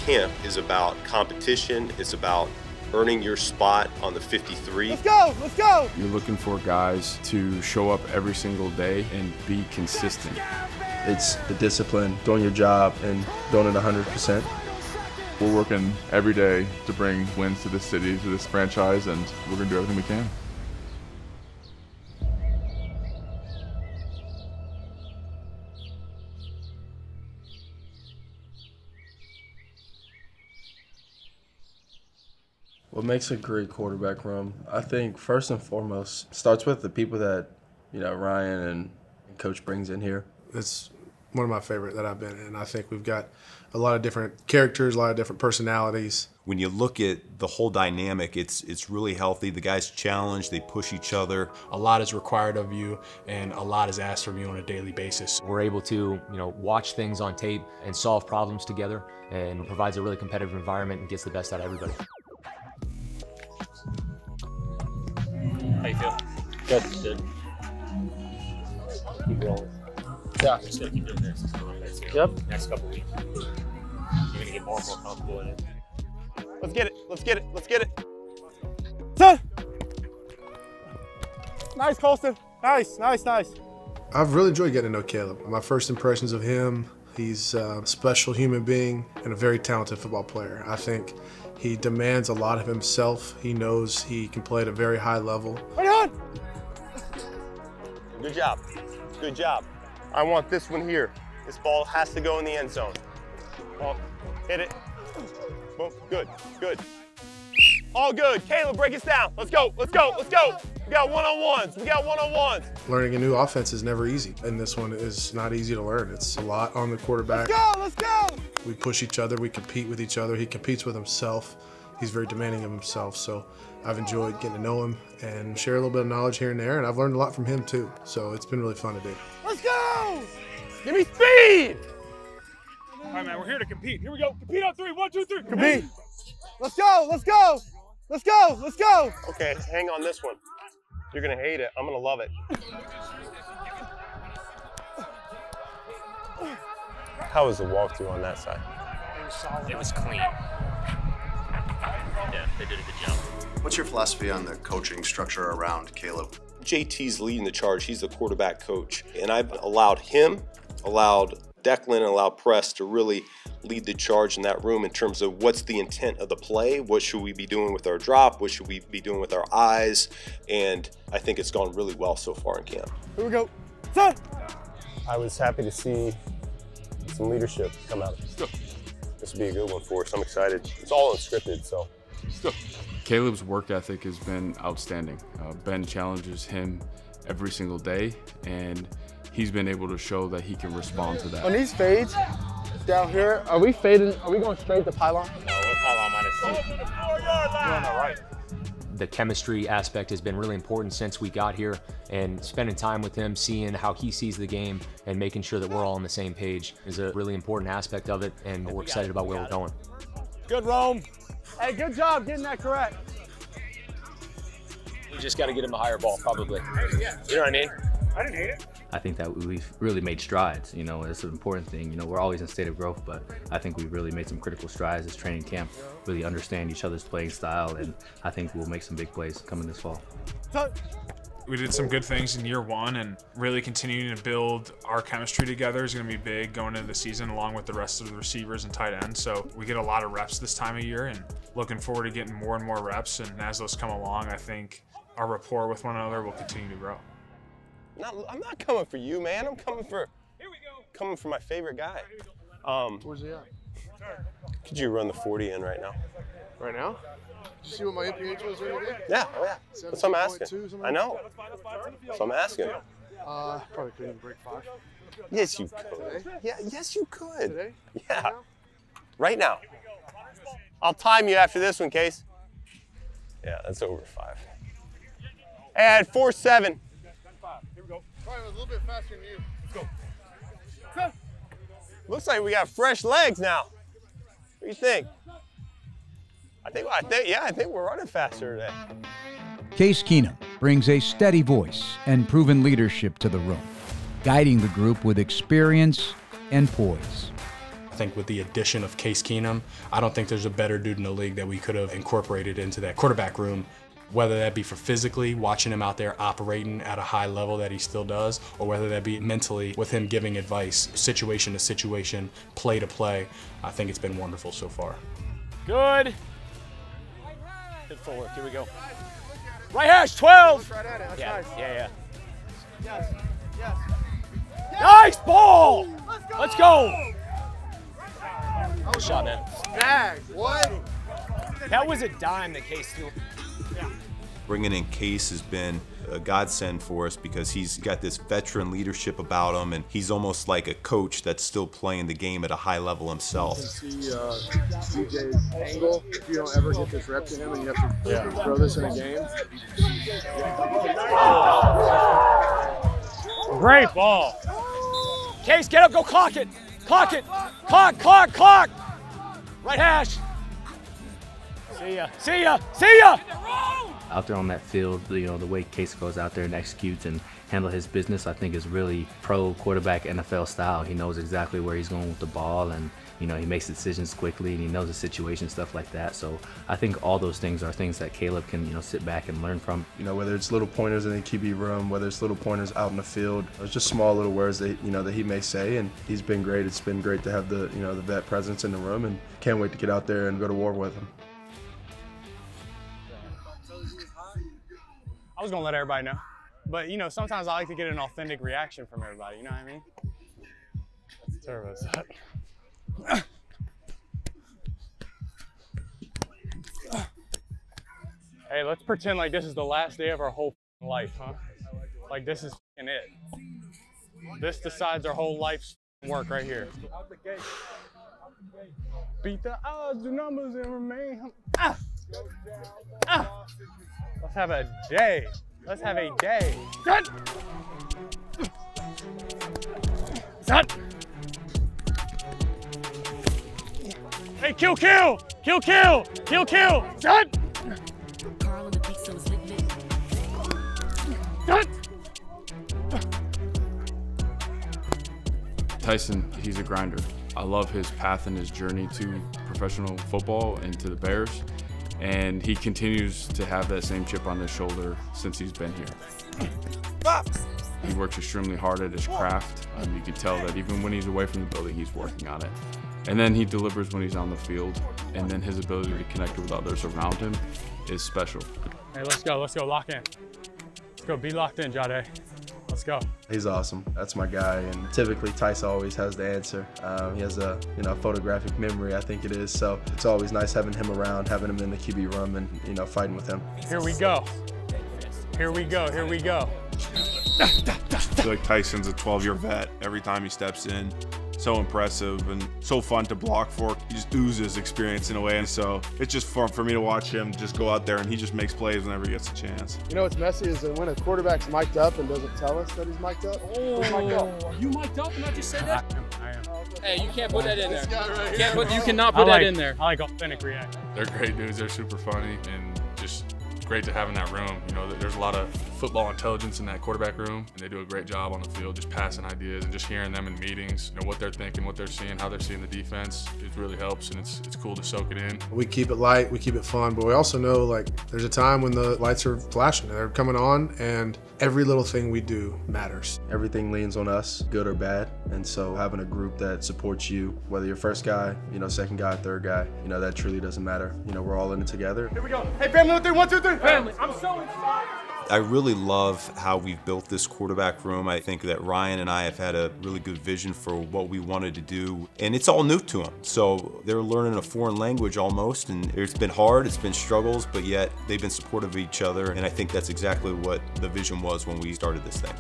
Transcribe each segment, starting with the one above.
camp is about competition. It's about earning your spot on the 53. Let's go, let's go! You're looking for guys to show up every single day and be consistent. It's the discipline, doing your job, and doing it 100%. We're working every day to bring wins to this city, to this franchise, and we're going to do everything we can. What makes a great quarterback room, I think first and foremost, starts with the people that, Ryan and Coach brings in here. It's one of my favorite that I've been in. I think we've got a lot of different characters, a lot of different personalities. When you look at the whole dynamic, it's really healthy. The guys challenge, they push each other. A lot is required of you, and a lot is asked from you on a daily basis. We're able to, watch things on tape and solve problems together, and provides a really competitive environment and gets the best out of everybody. How you feel? Good. Good. Keep rolling. Yeah. Just gotta keep doing this. Yep. Next couple weeks, you're gonna get more and more comfortable in it. Let's get it. Let's get it. Let's get it. Son. Nice, Colston. Nice, nice, nice. I've really enjoyed getting to know Caleb. My first impressions of him, he's a special human being and a very talented football player. I think he demands a lot of himself. He knows he can play at a very high level. Right on. Good job. Good job. I want this one here. This ball has to go in the end zone. Ball, hit it. Boom. Good. Good. All good. Caleb, break us down. Let's go. Let's go. Let's go. We got one-on-ones. We got one-on-ones. Learning a new offense is never easy, and this one is not easy to learn. It's a lot on the quarterback. Let's go. Let's go. We push each other. We compete with each other. He competes with himself. He's very demanding of himself. So I've enjoyed getting to know him and share a little bit of knowledge here and there, and I've learned a lot from him too. So it's been really fun to do. Let's go. Give me speed. All right, man, we're here to compete. Here we go. Compete on 3. 1, 2, 3. Compete. Let's go. Let's go. Let's go. Let's go. Okay, hang on this one. You're going to hate it. I'm going to love it. How was the walkthrough on that side? It was solid. It was clean. Yeah, they did a good job. What's your philosophy on the coaching structure around Caleb? JT's leading the charge. He's the quarterback coach. And I've allowed him, allowed Declan, and allowed Press to really lead the charge in that room in terms of what's the intent of the play, what should we be doing with our drop, what should we be doing with our eyes, and I think it's gone really well so far in camp. Here we go. Son. I was happy to see some leadership come out. This will be a good one for us. I'm excited. It's all unscripted, so. Caleb's work ethic has been outstanding. Ben challenges him every single day, and he's been able to show that he can respond to that. On these fades down here, are we fading? Are we going straight to pylon? No, we're pylon minus 2. You're on the right. The chemistry aspect has been really important since we got here, and spending time with him, seeing how he sees the game and making sure that we're all on the same page is a really important aspect of it, and we're excited about where we're going. Good, Rome. Hey, good job getting that correct. We just got to get him a higher ball, probably. You know what I mean? I didn't hate it. I think that we've really made strides. It's an important thing. We're always in a state of growth, but I think we've really made some critical strides this training camp, really understand each other's playing style, and I think we'll make some big plays coming this fall. We did some good things in year 1, and really continuing to build our chemistry together is going to be big going into the season, along with the rest of the receivers and tight ends. So we get a lot of reps this time of year, and looking forward to getting more and more reps. And as those come along, I think our rapport with one another will continue to grow. I'm not coming for you, man. I'm coming for. Here we go. Coming for my favorite guy. Where's he at? Could you run the 40 in right now? Right now? Did you see what my MPH was the other day? Yeah, oh yeah. That's what I'm asking. I know. So I'm asking. Probably couldn't even break 5. Yes, you could. Yeah, yes, you could. Today? Yeah. Right now. I'll time you after this one, Case. Yeah, that's over 5. And 4.7. Probably a little bit faster than you. Let's go. Looks like we got fresh legs now. What do you think? I think we're running faster today. Case Keenum brings a steady voice and proven leadership to the room, guiding the group with experience and poise. think with the addition of Case Keenum, I don't think there's a better dude in the league that we could have incorporated into that quarterback room, whether that be for physically watching him out there operating at a high level that he still does, or whether that be mentally with him giving advice, situation to situation, play to play. I think it's been wonderful so far. Good. Good footwork. Here we go. Right hash, 12. Right at it. That's Yeah, nice. yeah. Yes. Yes. Nice ball. Let's go. Good shot, man. Bag. What? That was a dime that Case threw. Bringing in Case has been a godsend for us because he's got this veteran leadership about him, and he's almost like a coach that's still playing the game at a high level himself. See DJ's angle. If you don't ever get this rep to him and you have to throw this in a game. Great ball. Case, get up, go clock it. Clock it. Clock, clock, clock. Right hash. See ya, see ya, see ya. Out there on that field, the way Case goes out there and executes and handle his business, I think is really pro quarterback NFL style. He knows exactly where he's going with the ball, and he makes decisions quickly, and he knows the situation, stuff like that. So I think all those things are things that Caleb can sit back and learn from. Whether it's little pointers in the QB room, whether it's little pointers out in the field, it's just small little words that that he may say, and he's been great. It's been great to have the the vet presence in the room, and can't wait to get out there and go to war with him. I was gonna let everybody know, but sometimes I like to get an authentic reaction from everybody. You know what I mean? That's a turbo shot. Hey, let's pretend like this is the last day of our whole life, huh? Like this is it. This decides our whole life's work right here. Beat the odds, do numbers, and remain. Let's have a day. Let's have a day. Set. Set. Hey, kill, kill, kill, kill, kill, kill. Set. Set. Tyson, he's a grinder. I love his path and his journey to professional football and to the Bears. And he continues to have that same chip on his shoulder since he's been here. He works extremely hard at his craft. You can tell that even when he's away from the building, he's working on it. And then he delivers when he's on the field. And then his ability to connect with others around him is special. Hey, let's go, lock in. Let's go, be locked in, Jahdae. Let's go. He's awesome. That's my guy, and typically Tice always has the answer. He has a photographic memory, I think it is. So it's always nice having him around, having him in the QB room, and fighting with him. Here we go. Here we go. Here we go. I feel like Tyson's a 12-year vet. Every time he steps in, so impressive and so fun to block for. He just oozes experience in a way, and so it's just fun for me to watch him just go out there and he just makes plays whenever he gets a chance. What's messy is that when a quarterback's mic'd up and doesn't tell us that he's mic'd up. Oh, you mic'd up and I just said that? I am. Hey, you can't put that in there. Right You cannot put that in there. I like authentic reaction. They're great dudes. They're super funny and just great to have in that room. There's a lot of football intelligence in that quarterback room, and they do a great job on the field, just passing ideas and just hearing them in meetings, what they're thinking, what they're seeing, how they're seeing the defense. It really helps, and it's cool to soak it in. We keep it light, we keep it fun, but we also know there's a time when the lights are flashing, they're coming on, and every little thing we do matters. Everything leans on us, good or bad, and so having a group that supports you, whether you're first guy, second guy, third guy, that truly doesn't matter. We're all in it together. Here we go. Hey, family, 1, 2, 3, 1, 2, 3. Family, I'm so excited. I really love how we've built this quarterback room. I think that Ryan and I have had a really good vision for what we wanted to do, and it's all new to them. So they're learning a foreign language almost, and it's been hard, it's been struggles, but yet they've been supportive of each other, and I think that's exactly what the vision was when we started this thing.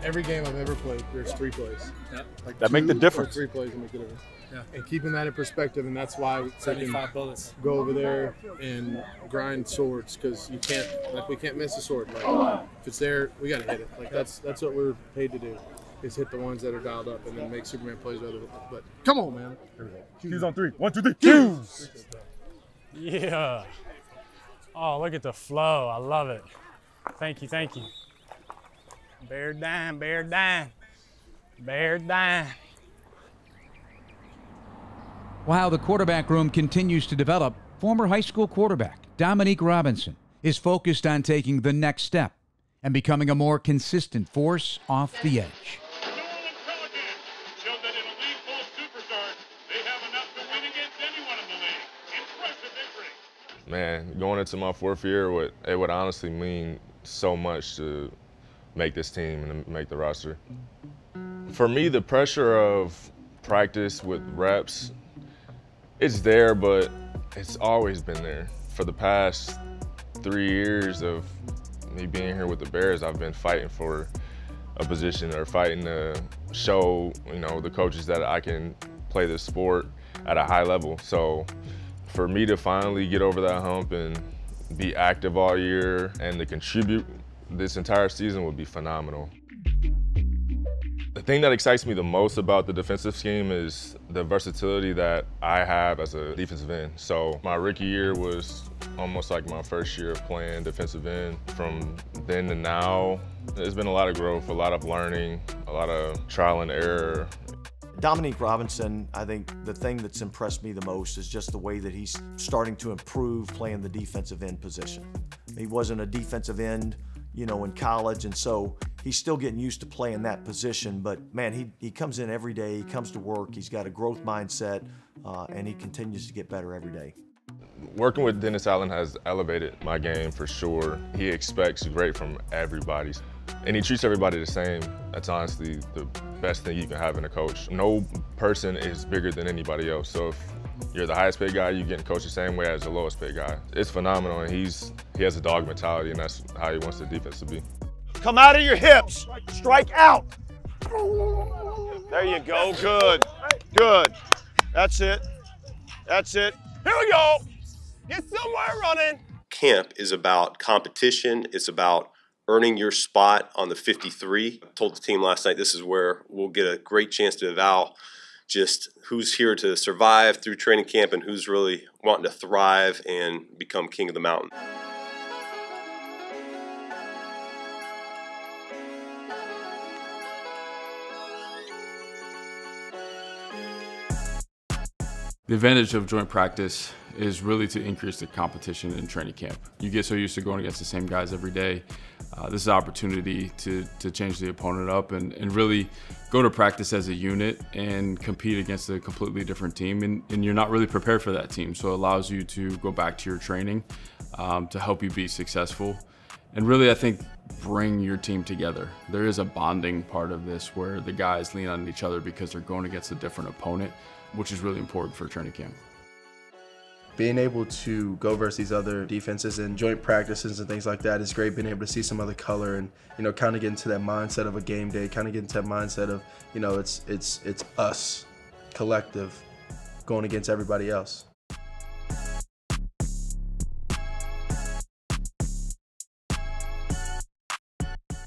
Every game I've ever played, there's 3 plays. Yep. That make the difference. 3 plays that make the difference. Yeah. And keeping that in perspective, and that's why we 75 bullets. Go over there and grind swords, because we can't miss a sword. If it's there, we gotta hit it. That's what we're paid to do, is hit the ones that are dialed up and then make Superman plays with it. But come on, man. Q's on 3. 1, 2, 3. Q's. Yeah. Oh, look at the flow. I love it. Thank you, thank you. Bear down, bear down, bear down. While the quarterback room continues to develop, former high school quarterback Dominique Robinson is focused on taking the next step and becoming a more consistent force off the edge. Man, going into my 4th year, it would honestly mean so much to make this team and to make the roster. For me, the pressure of practice with reps, it's there, but it's always been there. For the past 3 years of me being here with the Bears, I've been fighting for a position or fighting to show, the coaches that I can play this sport at a high level. So for me to finally get over that hump and be active all year and to contribute this entire season would be phenomenal. The thing that excites me the most about the defensive scheme is the versatility that I have as a defensive end. So my rookie year was almost like my first year of playing defensive end. From then to now, there's been a lot of growth, a lot of learning, a lot of trial and error. Dominique Robinson, I think the thing that's impressed me the most is just the way that he's starting to improve playing the defensive end position. He wasn't a defensive end, in college, and so he's still getting used to playing that position, but man, he comes in every day, he comes to work, he's got a growth mindset, and he continues to get better every day. Working with Dennis Allen has elevated my game for sure. He expects great from everybody, and he treats everybody the same. That's honestly the best thing you can have in a coach. No person is bigger than anybody else, so if you're the highest paid guy, you're getting coached the same way as the lowest paid guy. It's phenomenal, and he has a dog mentality, and that's how he wants the defense to be. Come out of your hips, strike out. There you go, good, good. That's it, that's it. Here we go, get somewhere running. Camp is about competition, it's about earning your spot on the 53. I told the team last night this is where we'll get a great chance to evaluate just who's here to survive through training camp and who's really wanting to thrive and become king of the mountain. The advantage of joint practice is really to increase the competition in training camp. You get so used to going against the same guys every day. This is an opportunity to change the opponent up and really go to practice as a unit and compete against a completely different team. And you're not really prepared for that team, so it allows you to go back to your training to help you be successful. And really, I think, bring your team together. There is a bonding part of this where the guys lean on each other because they're going against a different opponent, which is really important for training camp. Being able to go versus these other defenses and joint practices and things like that is great. Being able to see some other color and, kind of get into that mindset of a game day, kind of get into that mindset of, it's us, collective, going against everybody else.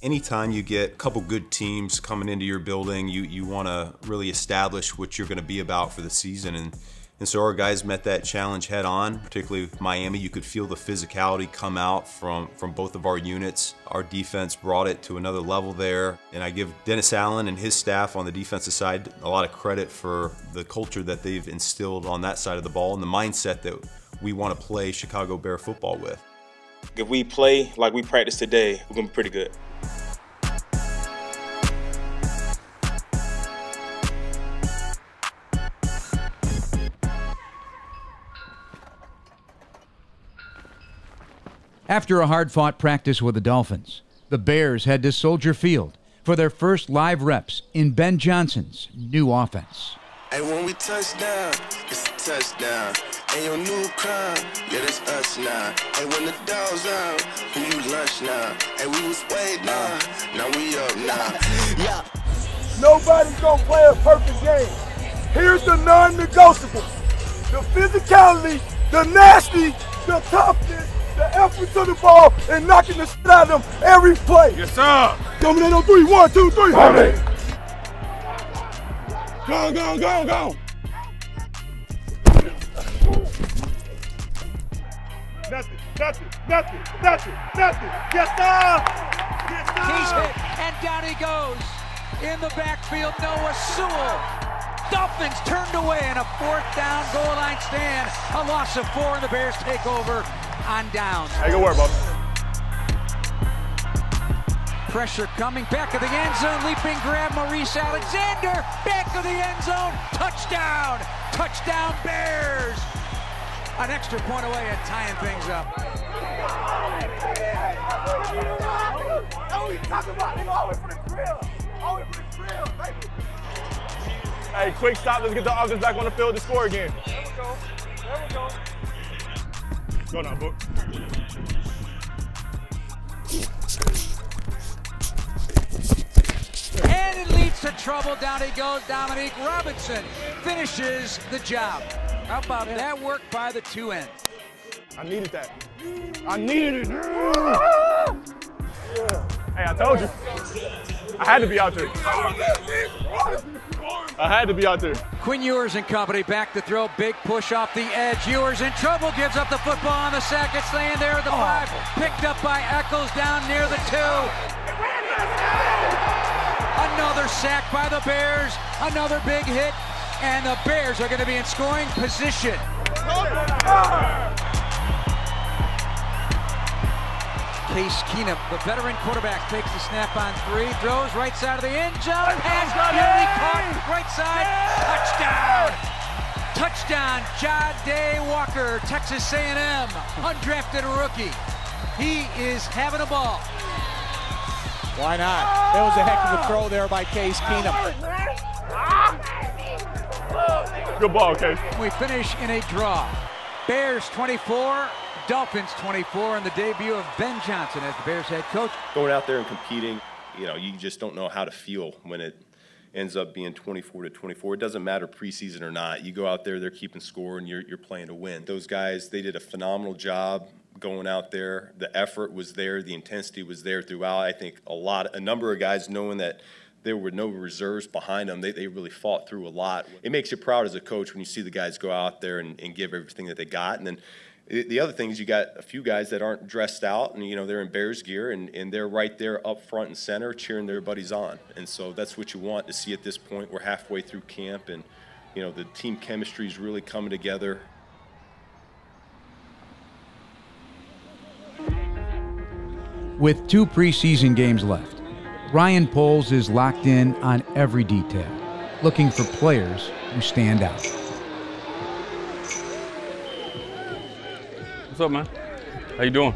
Anytime you get a couple good teams coming into your building, you want to really establish what you're going to be about for the season. And so our guys met that challenge head on, particularly with Miami. You could feel the physicality come out from both of our units. Our defense brought it to another level there. And I give Dennis Allen and his staff on the defensive side a lot of credit for the culture that they've instilled on that side of the ball and the mindset that we want to play Chicago Bear football with. If we play like we practice today, we're going to be pretty good. After a hard-fought practice with the Dolphins, the Bears head to Soldier Field for their first live reps in Ben Johnson's new offense. Hey, when we touch down, it's a touchdown. And your new crime, yeah, that's us now. Hey, when the dog's out, who you lunch now? Hey, we was way down, now we up now. Yeah. Nobody's gonna play a perfect game. Here's the non-negotiable. The physicality, the nasty, the toughness, the effort to the ball, and knocking the shit out of them every play. Yes, sir. Dominate on 3, 1, 2, 3. Hurry. Go, go, go, go. Nothing, nothing, nothing, nothing, nothing. Yes, sir. Yes, sir. He's hit, and down he goes. In the backfield, Noah Sewell. Dolphins turned away in a 4th down goal line stand. A loss of 4, and the Bears take over on downs. Hey, good work, Bob. Pressure coming, back of the end zone, leaping grab, Maurice Alexander, back of the end zone, touchdown! Touchdown Bears! An extra point away and tying things up. Hey, quick stop, let's get the offense back on the field to score again. There we go. Go now, Book. And it leads to trouble. Down he goes. Dominique Robinson finishes the job. How about that work by the 2 ends? I needed that. I needed it. Hey, I told you. I had to be out there. I had to be out there. Quinn Ewers and company back to throw. Big push off the edge. Ewers in trouble. Gives up the football on the sack. It's laying there at the 5. Picked up by Eccles down near the 2. Another sack by the Bears. Another big hit. And the Bears are going to be in scoring position. Case Keenum, the veteran quarterback, takes the snap on 3, throws right side of the end zone, pass nearly caught, right side, touchdown! Touchdown, Jahdae Walker, Texas A&M, undrafted rookie. He is having a ball. Why not? That was a heck of a throw there by Case Keenum. Good ball, Case. We finish in a draw. Bears 24, Dolphins 24, and the debut of Ben Johnson as the Bears head coach. Going out there and competing, you just don't know how to feel when it ends up being 24-24. It doesn't matter preseason or not. You go out there, they're keeping score, and you're playing to win. Those guys, they did a phenomenal job going out there. The effort was there. The intensity was there throughout. I think a number of guys, knowing that there were no reserves behind them, they really fought through a lot. It makes you proud as a coach when you see the guys go out there and give everything that they got. And then the other thing is you got a few guys that aren't dressed out, and they're in Bears gear, and they're right there up front and center cheering their buddies on. And so that's what you want to see at this point. We're halfway through camp, and the team chemistry is really coming together. With 2 preseason games left, Ryan Poles is locked in on every detail, looking for players who stand out. What's up, man? How you doing?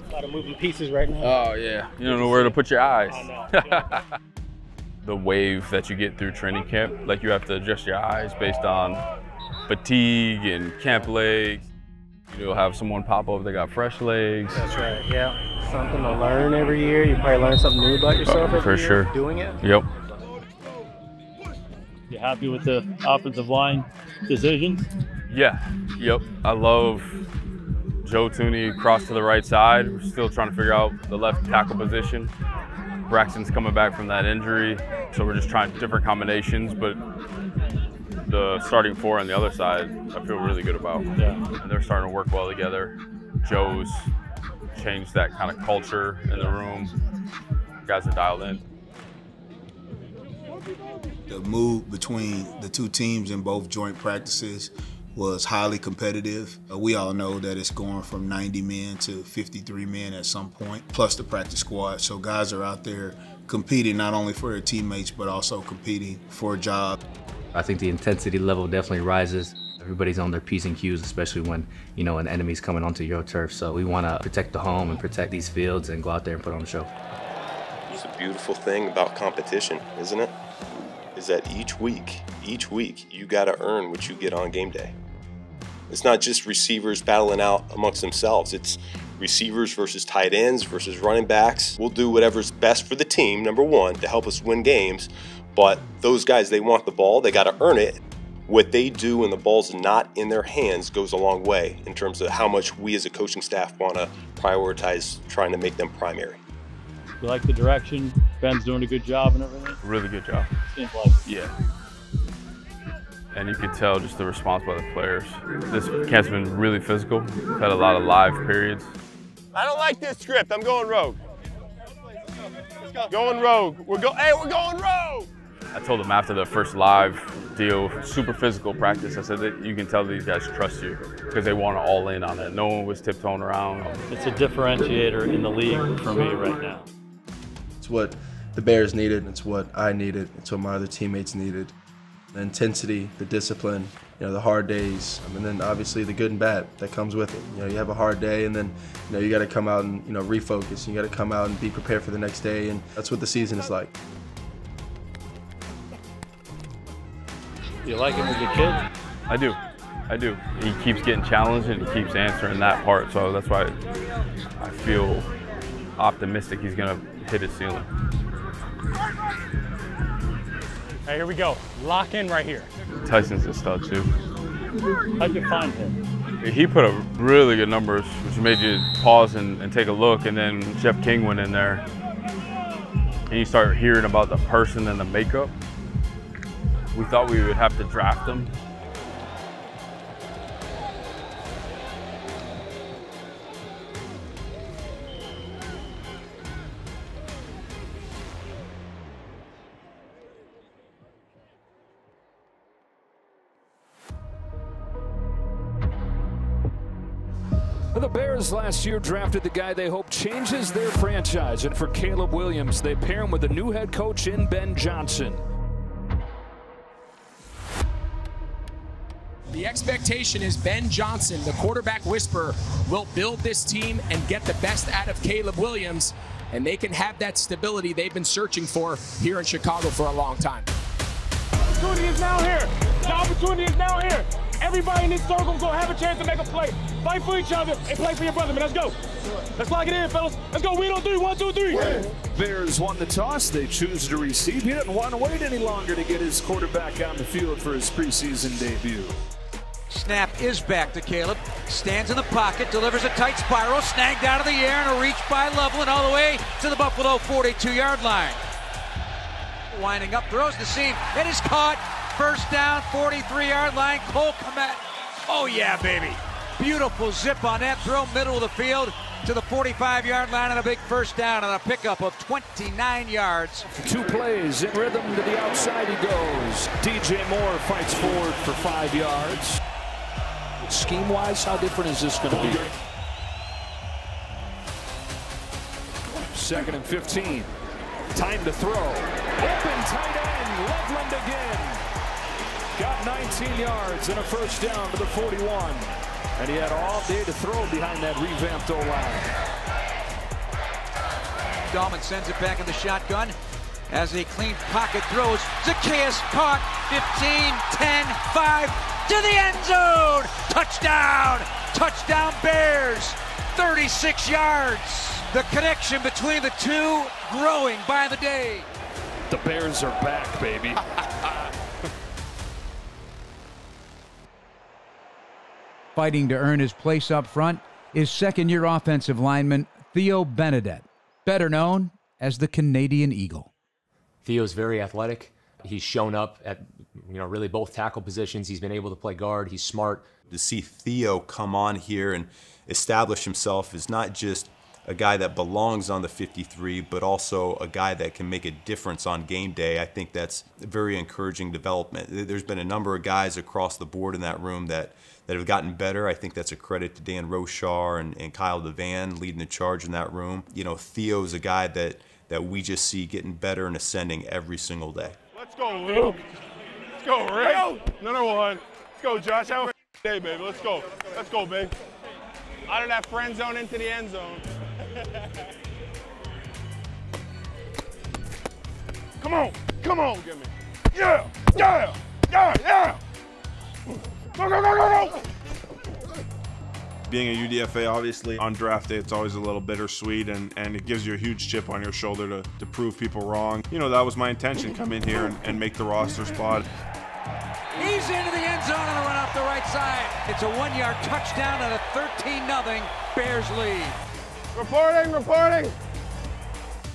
A lot of moving pieces right now. Oh, yeah. You don't know where to put your eyes. The wave that you get through training camp, like you have to adjust your eyes based on fatigue and camp legs. You'll have someone pop up, they got fresh legs. That's right, yeah. Something to learn every year. You probably learn something new about yourself every For year sure. Doing it. Yep. You happy with the offensive line decisions? Yeah, yep. I love Joe Tooney cross to the right side. We're still trying to figure out the left tackle position. Braxton's coming back from that injury, so we're just trying different combinations, but the starting 4 on the other side, I feel really good about. Yeah. And they're starting to work well together. Joe's changed that kind of culture in the room. Guys are dialed in. The move between the 2 teams in both joint practices was highly competitive. We all know that it's going from 90 men to 53 men at some point, plus the practice squad. So guys are out there competing not only for their teammates, but also competing for a job. I think the intensity level definitely rises. Everybody's on their P's and Q's, especially when, an enemy's coming onto your turf. So we want to protect the home and protect these fields and go out there and put on a show. It's a beautiful thing about competition, isn't it? Is that each week, you got to earn what you get on game day. It's not just receivers battling out amongst themselves. It's receivers versus tight ends versus running backs. We'll do whatever's best for the team, number one, to help us win games. But those guys, they want the ball. They got to earn it. What they do when the ball's not in their hands goes a long way in terms of how much we as a coaching staff want to prioritize trying to make them primary. You like the direction? Ben's doing a good job and everything? Really good job. Seems like. Yeah. And you can tell just the response by the players. This camp's been really physical. We've had a lot of live periods. I don't like this script. I'm going rogue. Going rogue. We're going rogue. I told him after the first live deal, super physical practice, I said that you can tell these guys trust you because they want to all in on it. No one was tiptoeing around. It's a differentiator in the league for me right now. It's what the Bears needed. It's what I needed. It's what my other teammates needed. The intensity, the discipline, the hard days, and then obviously the good and bad that comes with it. You have a hard day, and then you got to come out and refocus. You got to come out and be prepared for the next day, and that's what the season is like. You like him as a kid? I do. He keeps getting challenged and he keeps answering that part, so that's why I feel optimistic he's gonna hit his ceiling. Hey, here we go. Lock in right here. Tyson's a stud too. How'd you find him? He put up really good numbers, which made you pause and take a look, and then Jeff King went in there. And you start hearing about the person and the makeup. We thought we would have to draft him. The Bears last year drafted the guy they hope changes their franchise, and for Caleb Williams, they pair him with a new head coach in Ben Johnson. The expectation is Ben Johnson, the quarterback whisperer, will build this team and get the best out of Caleb Williams, and they can have that stability they've been searching for here in Chicago for a long time. Opportunity is now here. The opportunity is now here. Everybody in this circle is going to have a chance to make a play. Fight for each other and play for your brother, man. Let's go. Let's lock it in, fellas. Let's go. Win on three. 1, 2, 3. Bears won the toss. They choose to receive. He didn't want to wait any longer to get his quarterback on the field for his preseason debut. Snap is back to Caleb. Stands in the pocket, delivers a tight spiral, snagged out of the air, and a reach by Loveland all the way to the Buffalo 42-yard line. Winding up, throws the seam. It is caught. First down, 43-yard line. Cole Kmet. Oh, yeah, baby. Beautiful zip on that throw, middle of the field to the 45-yard line, and a big first down on a pickup of 29 yards. 2 plays in rhythm to the outside he goes. DJ Moore fights forward for 5 yards. Scheme-wise, how different is this going to be? 2nd and 15. Time to throw. Open tight end, Loveland again. Got 19 yards and a first down to the 41. And he had all day to throw behind that revamped O-line. Dahlman sends it back in the shotgun as a clean pocket throws. Zacchaeus caught. 15, 10, 5 to the end zone. Touchdown. Touchdown Bears. 36 yards. The connection between the two growing by the day. The Bears are back, baby. Fighting to earn his place up front is second-year offensive lineman Theo Benedet, better known as the Canadian Eagle. Theo's very athletic. He's shown up at really both tackle positions. He's been able to play guard. He's smart. To see Theo come on here and establish himself as not just a guy that belongs on the 53, but also a guy that can make a difference on game day, I think that's a very encouraging development. There's been a number of guys across the board in that room that have gotten better. I think that's a credit to Dan Rochar and Kyle DeVan leading the charge in that room. Theo's a guy that we just see getting better and ascending every single day. Let's go, Luke. Let's go, Rick. Number 1. Let's go, Josh. Have a day, baby. Let's go. Let's go, baby. Out of that friend zone into the end zone. Come on, get me. Yeah. Go. Being a UDFA, obviously, on draft day, it's always a little bittersweet, and it gives you a huge chip on your shoulder to prove people wrong. That was my intention, come in here and make the roster spot. He's into the end zone on a run off the right side. It's a 1-yard touchdown and a 13-0 Bears lead. Reporting.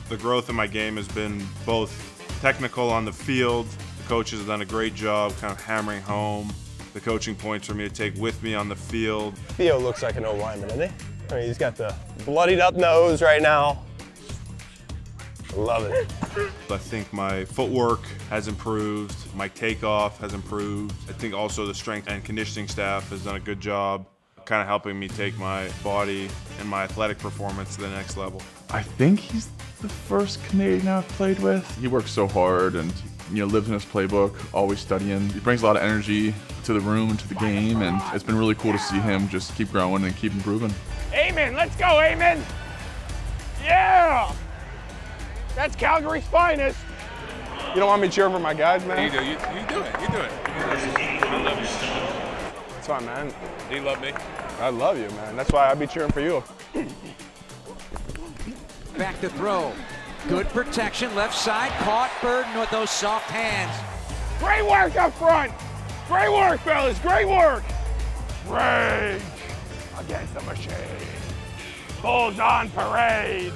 The growth in my game has been both technical on the field. The coaches have done a great job kind of hammering home the coaching points for me to take with me on the field. Theo looks like an O lineman, doesn't he? I mean, he's got the bloodied up nose right now. Love it. I think my footwork has improved, my takeoff has improved. I think also the strength and conditioning staff has done a good job kind of helping me take my body and my athletic performance to the next level. I think he's the first Canadian I've played with. He works so hard and lives in his playbook, always studying. He brings a lot of energy to the room and to the game, and it's been really cool to see him just keep growing and keep improving. Amen, let's go, Amen. Yeah! That's Calgary's finest. You don't want me cheering for my guys, man? You do. You do it. You do it. I love you. That's fine, man. Do you love me? I love you, man. That's why I'd be cheering for you. Back to throw. Good protection, left side, caught Burden with those soft hands. Great work up front. Great work, fellas, great work. Rage against the machine. Bulls on parade.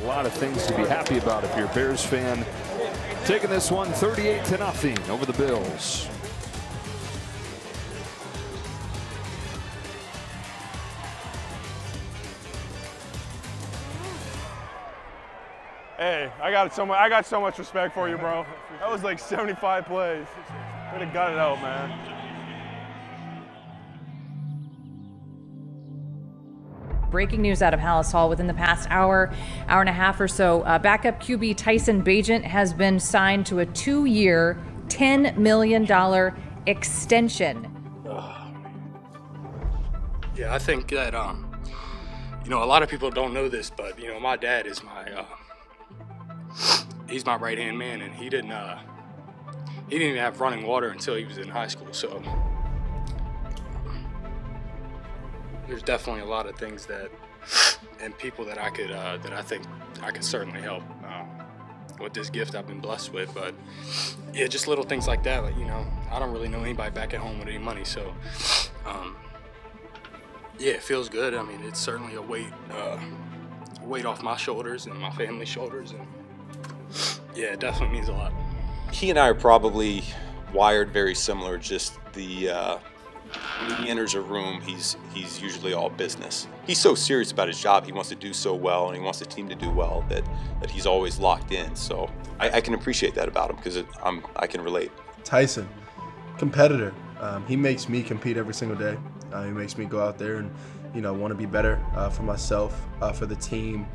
A lot of things to be happy about if you're a Bears fan. Taking this one 38-0 over the Bills. Hey, I got so much respect for you, bro. That was like 75 plays. Could have got it out, man. Breaking news out of Halas Hall within the past hour and a half or so. Backup QB Tyson Bagent has been signed to a 2-year, $10 million extension. Yeah, I think that, a lot of people don't know this, but, my dad is he's my right-hand man, and he didn't even have running water until he was in high school, so there's definitely a lot of things and people that I think I could certainly help with this gift I've been blessed with. But yeah, just little things like that. Like, I don't really know anybody back at home with any money, so yeah, it feels good. I mean, it's certainly a weight off my shoulders and my family's shoulders, and yeah, it definitely means a lot. He and I are probably wired very similar. Just when he enters a room, he's usually all business. He's so serious about his job. He wants to do so well, and he wants the team to do well that he's always locked in. So I can appreciate that about him because I can relate. Tyson, competitor. He makes me compete every single day. He makes me go out there and want to be better for myself, for the team.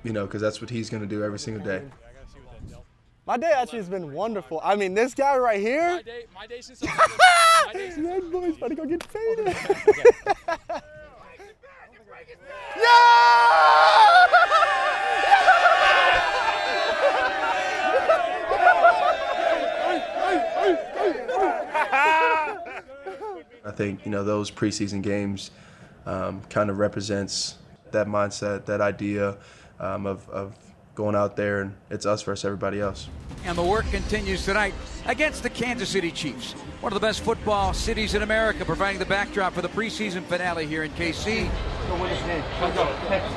Because that's what he's going to do every single day. My day actually has been wonderful. I mean, this guy right here. My day since That boy's about to go get faded. I think those preseason games kind of represents that mindset, that idea of going out there and it's us versus everybody else. And the work continues tonight against the Kansas City Chiefs, one of the best football cities in America, providing the backdrop for the preseason finale here in KC.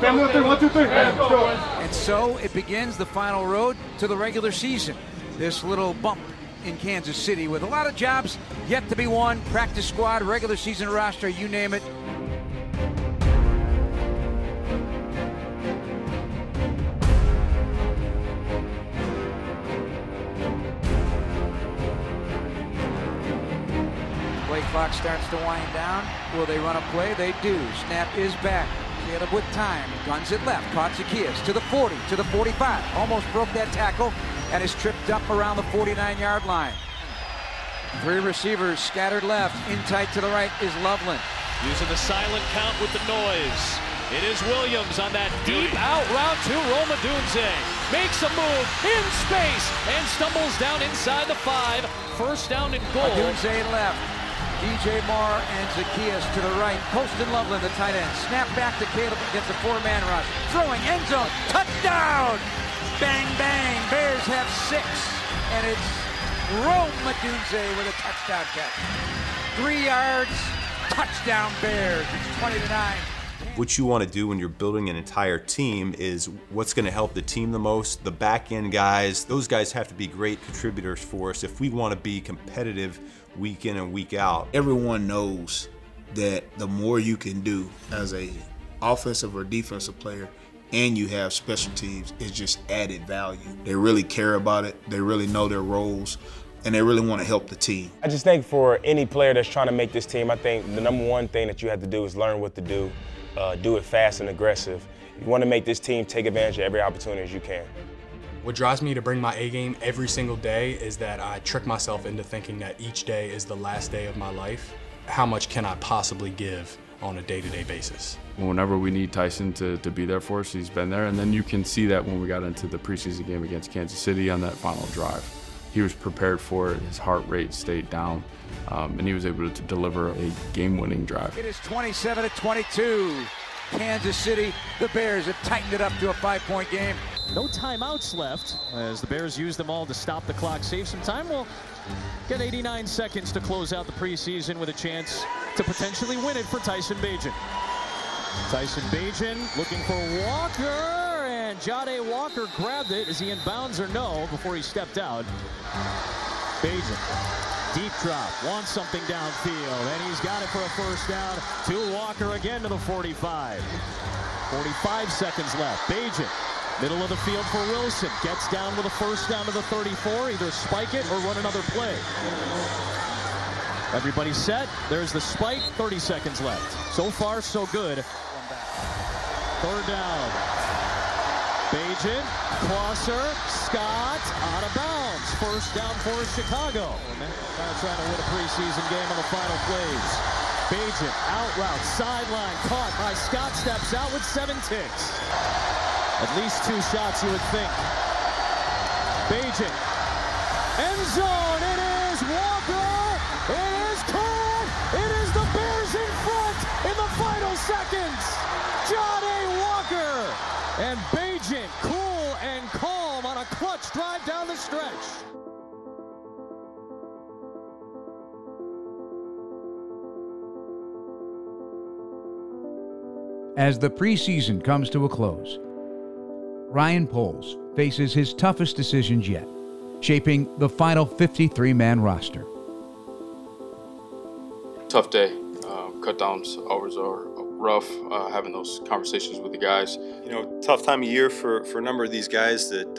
Family 1, 2, 3. And so it begins the final road to the regular season. This little bump in Kansas City with a lot of jobs yet to be won, practice squad, regular season roster, you name it. Play clock starts to wind down. Will they run a play? They do. Snap is back. Caleb with time. Guns it left. Caught Zacchaeus to the 40, to the 45. Almost broke that tackle and is tripped up around the 49-yard line. 3 receivers scattered left. In tight to the right is Loveland. Using the silent count with the noise. It is Williams on that deep out route to Roma Dunze. Makes a move in space and stumbles down inside the 5. First down and goal. Dunze left. DJ Moore and Zacchaeus to the right. Poston Loveland, the tight end. Snap back to Caleb against a 4-man rush. Throwing end zone. Touchdown! Bang, bang. Bears have 6. And it's Roma Dunze with a touchdown catch. 3 yards. Touchdown Bears. It's 20-9. What you want to do when you're building an entire team is what's going to help the team the most. The back end guys, those guys have to be great contributors for us if we want to be competitive week in and week out. Everyone knows that the more you can do as a offensive or defensive player, and you have special teams, is just added value. They really care about it. They really know their roles, and they really want to help the team. I just think for any player that's trying to make this team, I think the number one thing that you have to do is learn what to do it fast and aggressive. You want to make this team take advantage of every opportunity as you can. What drives me to bring my A game every single day is that I trick myself into thinking that each day is the last day of my life. How much can I possibly give on a day-to-day basis? Whenever we need Tyson to be there for us, he's been there. And then you can see that when we got into the preseason game against Kansas City on that final drive. He was prepared for it, his heart rate stayed down, and he was able to deliver a game-winning drive. It is 27-22. Kansas City, the Bears have tightened it up to a 5-point game. No timeouts left as the Bears use them all to stop the clock, save some time. We'll get 89 seconds to close out the preseason with a chance to potentially win it for Tyson Bagent. Tyson Bagent looking for Walker, and Jahdae Walker grabbed it. Is he in bounds or no before he stepped out? Bagent, deep drop, wants something downfield, and he's got it for a first down to Walker again to the 45. 45 seconds left. Bagent, middle of the field for Wilson, gets down with a first down to the 34, either spike it or run another play. Everybody set, there's the spike, 30 seconds left. So far, so good. Third down. Bagent, crosser, Scott, out of bounds. First down for Chicago. Now trying to win a preseason game on the final plays. Bagent, out route, sideline, caught by Scott, steps out with 7 ticks. At least 2 shots, you would think. Bagent, end zone, it is Walker, it is caught, it is the Bears in front in the final seconds. Jahdae Walker, and Bagent cool and calm on a clutch drive down the stretch. As the preseason comes to a close, Ryan Poles faces his toughest decisions yet, shaping the final 53-man roster. Tough day. Cut downs hours are rough, having those conversations with the guys. You know, tough time of year for a number of these guys that,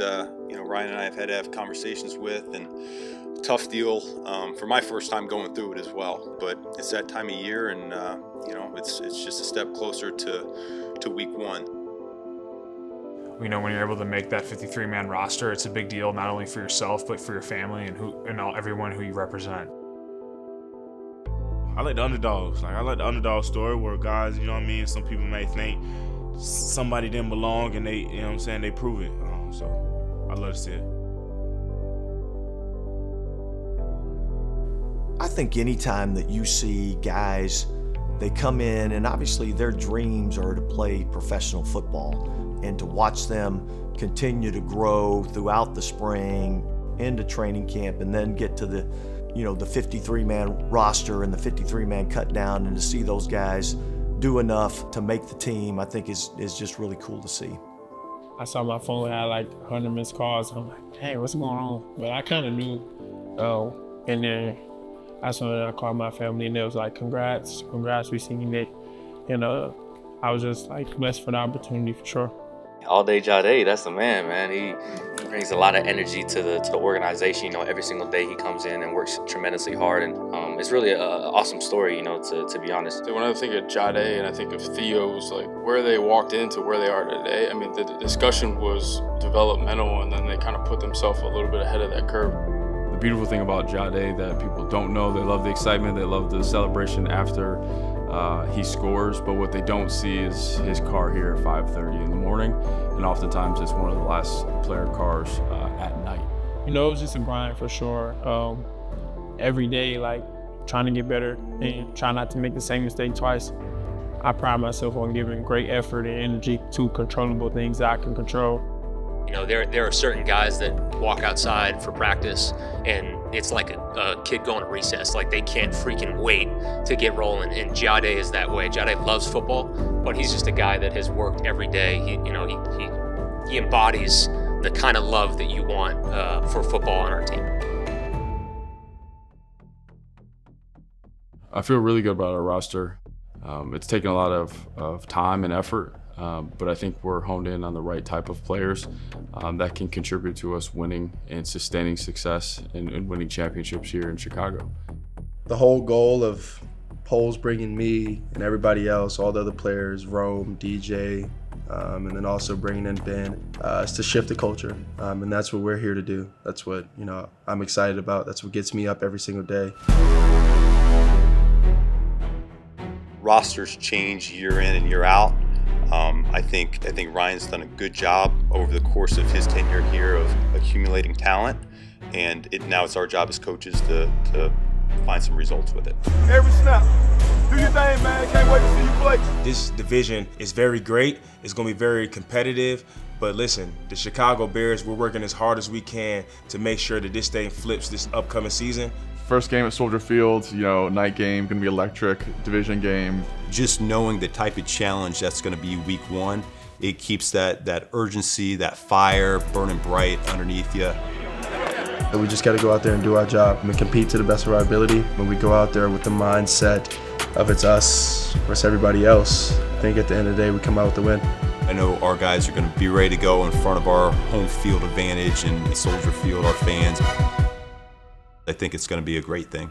you know, Ryan and I have had to have conversations with, and tough deal for my first time going through it as well. But it's that time of year, and, you know, it's just a step closer to week 1. You know, when you're able to make that 53-man roster, it's a big deal not only for yourself but for your family and everyone who you represent. I like the underdogs. I like the underdog story where guys, you know what I mean, some people may think somebody didn't belong and they, you know what I'm saying, they prove it. So I love to see it. I think anytime that you see guys, they come in and obviously their dreams are to play professional football, and to watch them continue to grow throughout the spring into training camp and then get to the, you know, the 53-man roster and the 53-man cut down, and to see those guys do enough to make the team, I think is just really cool to see. I saw my phone had like 100 missed calls. I'm like, hey, what's going on? But I kind of knew. And then that's when I called my family, and it was like, congrats, we seen it. You know, I was just like blessed for the opportunity for sure. All day Jahdae, that's the man. He brings a lot of energy to the organization. You know, every single day he comes in and works tremendously hard, and it's really an awesome story, you know, to be honest. When I think of Jahdae and I think of Theo's, like where they walked into where they are today, I mean, the discussion was developmental, and then they kind of put themselves a little bit ahead of that curve. The beautiful thing about Jahdae that people don't know, they love the excitement, they love the celebration after he scores, but what they don't see is his car here at 5:30 in the morning, and oftentimes it's one of the last player cars at night. You know, it was just a grind for sure. Every day, like, trying to get better and try not to make the same mistake twice. I pride myself on giving great effort and energy to controllable things that I can control. You know, there are certain guys that walk outside for practice and it's like a kid going to recess. Like, they can't freaking wait to get rolling, and Jahdae is that way. Jahdae loves football, but he's just a guy that has worked every day. He embodies the kind of love that you want for football on our team. I feel really good about our roster. It's taken a lot of time and effort, but I think we're honed in on the right type of players that can contribute to us winning and sustaining success and winning championships here in Chicago. The whole goal of Poles bringing me and everybody else, all the other players, Rome, DJ, and then also bringing in Ben, is to shift the culture, and that's what we're here to do. That's what I'm excited about. That's what gets me up every single day. Rosters change year in and year out. I think Ryan's done a good job over the course of his tenure here of accumulating talent, and now it's our job as coaches to find some results with it. Every snap. Do your thing, man. Can't wait to see you play. This division is very great. It's going to be very competitive. But listen, the Chicago Bears, we're working as hard as we can to make sure that this thing flips this upcoming season. First game at Soldier Field, night game, going to be electric, division game. Just knowing the type of challenge that's going to be week 1, it keeps that urgency, that fire burning bright underneath you. We just got to go out there and do our job and compete to the best of our ability. When we go out there with the mindset of it's us versus everybody else, I think at the end of the day we come out with the win. I know our guys are going to be ready to go in front of our home field advantage and Soldier Field, our fans. I think it's going to be a great thing.